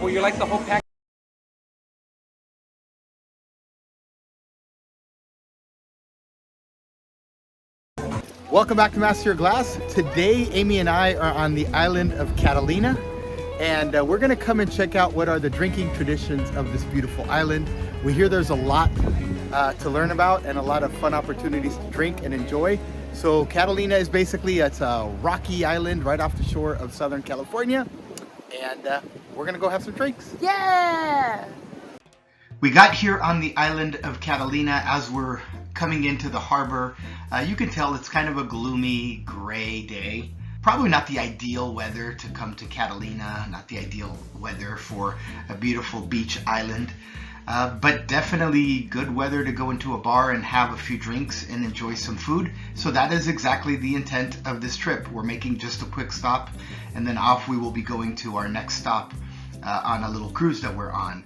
Would you like the whole pack? Welcome back to Master Your Glass. Today, Amy and I are on the island of Catalina, and we're gonna come and check out what are the drinking traditions of this beautiful island. We hear there's a lot to learn about and a lot of fun opportunities to drink and enjoy. So Catalina is basically, it's a rocky island right off the shore of Southern California, and we're gonna go have some drinks. Yeah! We got here on the island of Catalina as we're coming into the harbor. You can tell it's kind of a gloomy, gray day. Probably not the ideal weather to come to Catalina, not the ideal weather for a beautiful beach island, but definitely good weather to go into a bar and have a few drinks and enjoy some food. So that is exactly the intent of this trip. We're making just a quick stop, and then off we will be going to our next stop on a little cruise that we're on.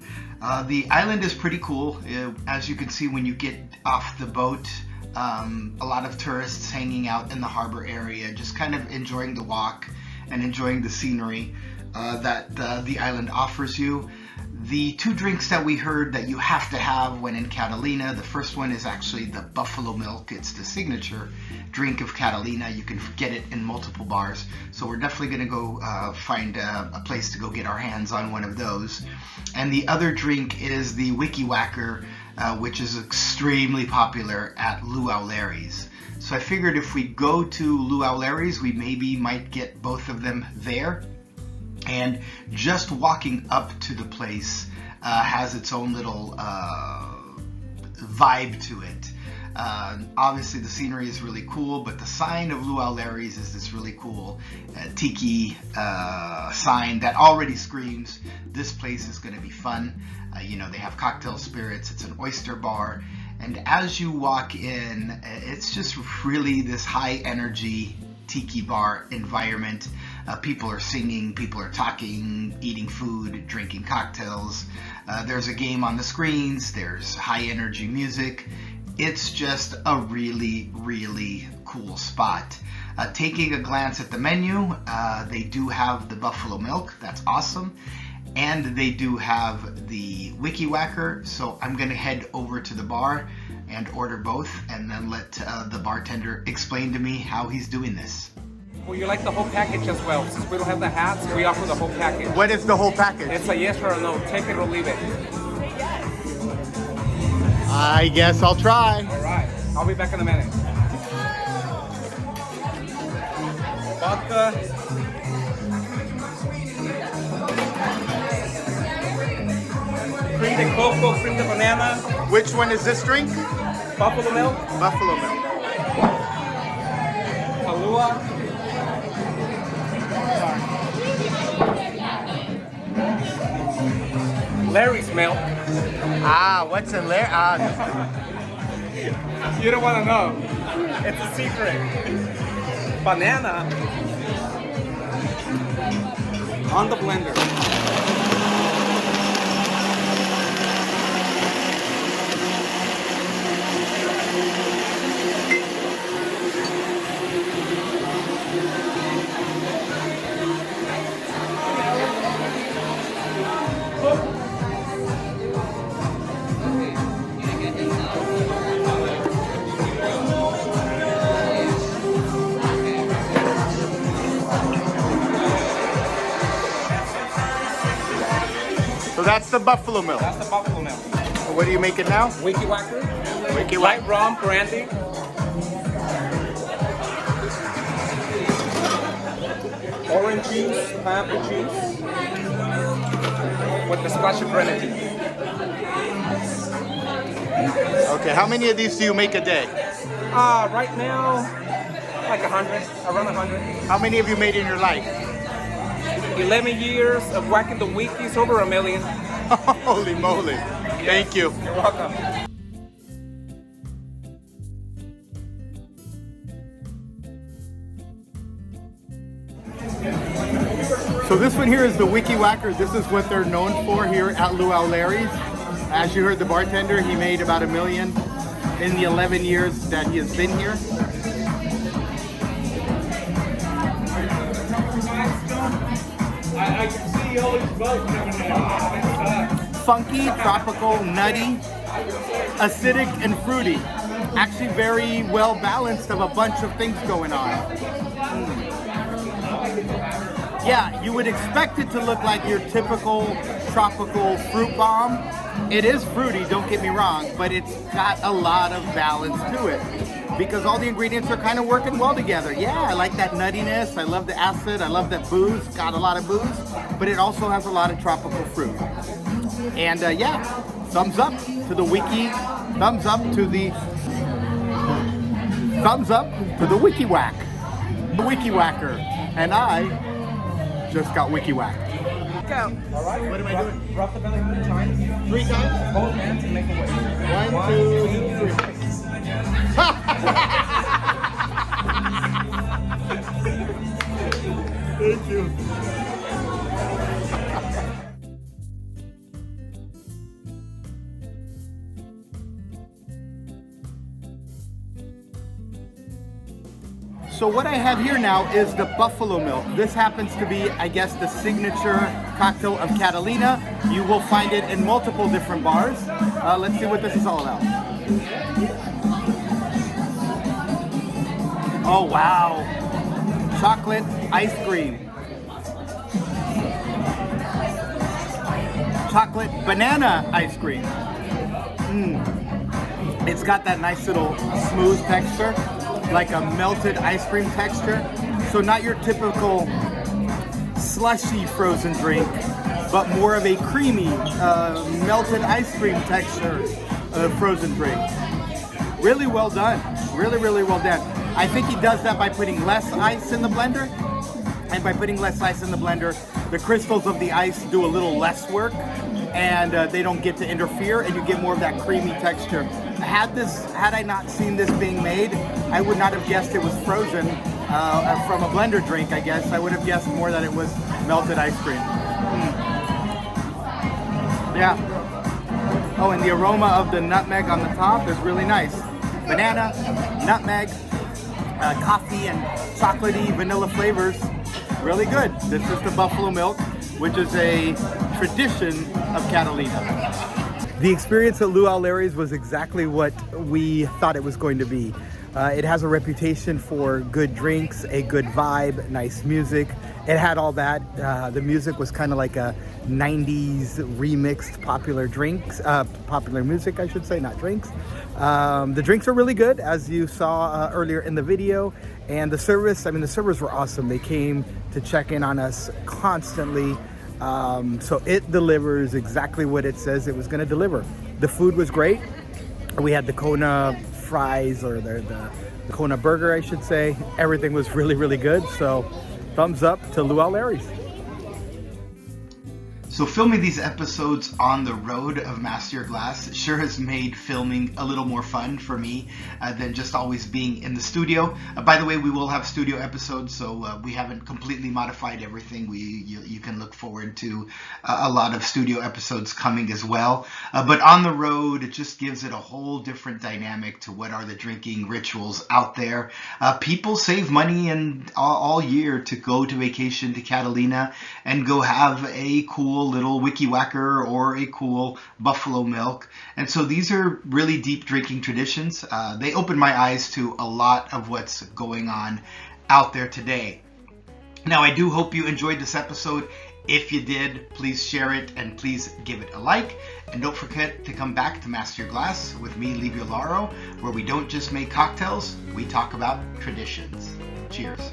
The island is pretty cool. As you can see when you get off the boat, a lot of tourists hanging out in the harbor area, just kind of enjoying the walk and enjoying the scenery that the island offers you. The two drinks that we heard that you have to have when in Catalina, the first one is actually the buffalo milk. It's the signature drink of Catalina. You can get it in multiple bars. So we're definitely going to go find a place to go get our hands on one of those. And the other drink is the Wiki Wacker, which is extremely popular at Luau. So I figured if we go to Luau, we maybe might get both of them there. And just walking up to the place has its own little vibe to it. Obviously the scenery is really cool, but the sign of Luau is this really cool tiki sign that already screams this place is going to be fun. You know, they have cocktail spirits, it's an oyster bar, and as you walk in, it's just really this high energy tiki bar environment. People are singing, people are talking, eating food, drinking cocktails. There's a game on the screens, there's high energy music. It's just a really, really cool spot. Taking a glance at the menu, they do have the buffalo milk, that's awesome. And they do have the Wiki Wacker, so I'm gonna head over to the bar and order both and then let the bartender explain to me how he's doing this. Would you like the whole package as well? Since we don't have the hats, we offer the whole package. What is the whole package? It's a yes or a no. Take it or leave it. I guess I'll try. All right. I'll be back in a minute. Vodka. Cream de coco, cream de banana. Which one is this drink? Buffalo milk. Buffalo milk. Kalua. Larry's milk. Ah, what's in Larry? You don't want to know. It's a secret. Banana on the blender. So that's the buffalo milk. That's the buffalo milk. So what do you make it now? Wiki Wacker. Wiki Light Wacker. rum, brandy. Orange juice, pineapple juice. With the splash of grenadine. Okay, how many of these do you make a day? Right now, like 100, around 100. How many have you made in your life? 11 years of whacking the wikis, over 1 million. Holy moly. Yes. Thank you. You're welcome. So this one here is the Wiki Wacker. This is what they're known for here at Luau. As you heard the bartender, he made about 1 million in the 11 years that he has been here. I can see Funky, tropical, nutty, acidic, and fruity. Actually very well balanced of a bunch of things going on. Yeah, you would expect it to look like your typical tropical fruit bomb. It is fruity, don't get me wrong, but it's got a lot of balance to it because all the ingredients are kind of working well together. Yeah, I like that nuttiness, I love the acid, I love that booze, got a lot of booze, but it also has a lot of tropical fruit. And yeah, thumbs up to the Wiki, thumbs up to the Wiki Wack, the Wiki Wacker, and I just got Wiki Wacked. Go. All right. What am I doing? Drop the belly 3 times. 3 times? Both hands and make a wish. 1, 2, 3. Thank you. So what I have here now is the buffalo milk. This happens to be, I guess, the signature cocktail of Catalina. You will find it in multiple different bars. Let's see what this is all about. Oh wow, chocolate ice cream. Chocolate banana ice cream. It's got that nice little smooth texture, like a melted ice cream texture. So not your typical slushy frozen drink, but more of a creamy, melted ice cream texture frozen drink. Really well done, really, really well done. I think he does that by putting less ice in the blender. And by putting less ice in the blender, the crystals of the ice do a little less work and they don't get to interfere and you get more of that creamy texture. Had I not seen this being made, I would not have guessed it was frozen from a blender drink, I guess. I would have guessed more that it was melted ice cream. Yeah. Oh, and the aroma of the nutmeg on the top is really nice. Banana, nutmeg, coffee and chocolatey vanilla flavors. Really good. This is the buffalo milk, which is a tradition of Catalina. The experience at Luau Larry's was exactly what we thought it was going to be. It has a reputation for good drinks, a good vibe, nice music. It had all that. The music was kind of like a 90s remixed popular music, I should say, not drinks. The drinks are really good, as you saw earlier in the video. And the service, the servers were awesome. They came to check in on us constantly. So it delivers exactly what it says it was going to deliver. The food was great. We had the Kona fries, or the Kona burger, I should say. Everything was really, really good. So thumbs up to Luau Larry's. So filming these episodes on the road of Master Your Glass sure has made filming a little more fun for me than just always being in the studio. By the way, we will have studio episodes, so we haven't completely modified everything. You can look forward to a lot of studio episodes coming as well. But on the road, it just gives it a whole different dynamic to what are the drinking rituals out there. People save money and all year to go to vacation to Catalina and go have a cool little Wiki Wacker or a cool buffalo milk. And so these are really deep drinking traditions. They open my eyes to a lot of what's going on out there today. Now, I do hope you enjoyed this episode. If you did, please share it and please give it a like. And don't forget to come back to Master Your Glass with me, Livio, where we don't just make cocktails, we talk about traditions. Cheers.